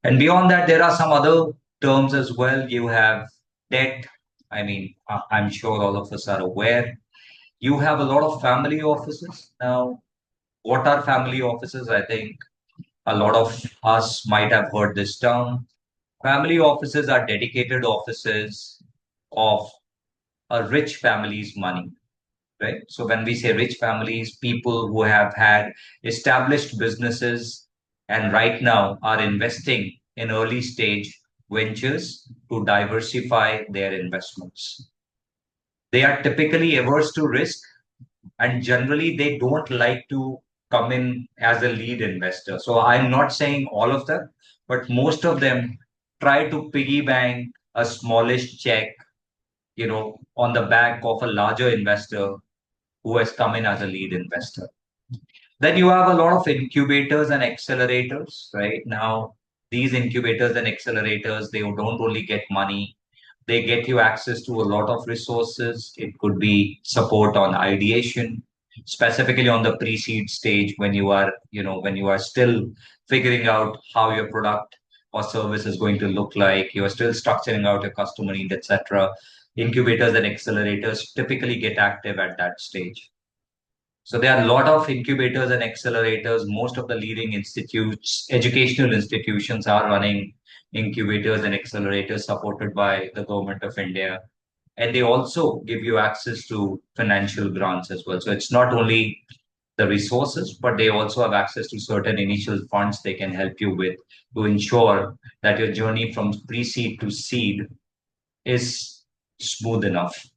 And beyond that, there are some other terms as well. You have debt. I'm sure all of us are aware. You have a lot of family offices. Now, what are family offices? I think a lot of us might have heard this term. Family offices are dedicated offices of a rich family's money, right? So when we say rich families, people who have had established businesses and right now are investing in early stage ventures to diversify their investments. They are typically averse to risk and generally they don't like to come in as a lead investor. So I'm not saying all of them, but most of them try to piggy bank a smallish check, on the back of a larger investor who has come in as a lead investor. Then you have a lot of incubators and accelerators, right? Now, these incubators and accelerators, they don't only get money, they get you access to a lot of resources. It could be support on ideation, specifically on the pre-seed stage when you are still figuring out how your product or service is going to look like, you are still structuring out your customer need, etc. Incubators and accelerators typically get active at that stage. So there are a lot of incubators and accelerators. Most of the leading institutes, educational institutions are running incubators and accelerators supported by the government of India. And they also give you access to financial grants as well. So it's not only the resources, but they also have access to certain initial funds they can help you with to ensure that your journey from pre-seed to seed is smooth enough.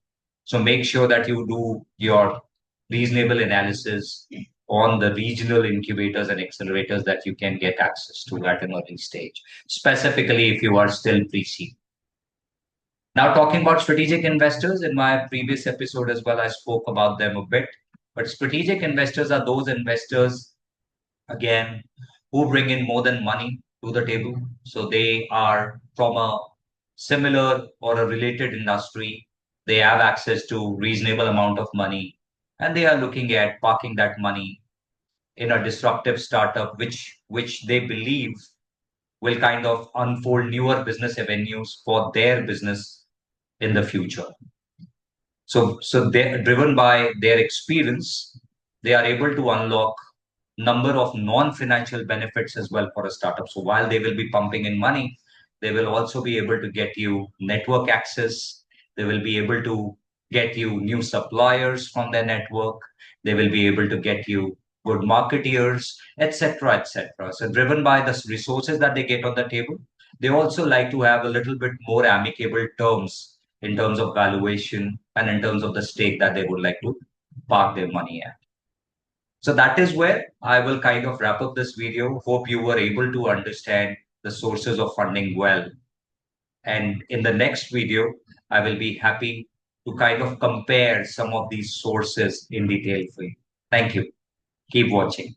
So make sure that you do your reasonable analysis on the regional incubators and accelerators that you can get access to at an early stage, specifically if you are still pre-seed. Now, talking about strategic investors, in my previous episode as well, I spoke about them a bit. But strategic investors are those investors, again, who bring in more than money to the table. So they are from a similar or a related industry. They have access to reasonable amount of money, and they are looking at parking that money in a disruptive startup, which they believe will kind of unfold newer business avenues for their business in the future. So they're driven by their experience, they are able to unlock number of non-financial benefits as well for a startup. So while they will be pumping in money, they will also be able to get you network access. They will be able to get you new suppliers from their network. They will be able to get you good marketeers, etc., etc. So driven by the resources that they get on the table, they also like to have a little bit more amicable terms in terms of valuation and in terms of the stake that they would like to park their money at. So that is where I will kind of wrap up this video. Hope you were able to understand the sources of funding well. And in the next video, I will be happy to kind of compare some of these sources in detail for you. Thank you. Keep watching.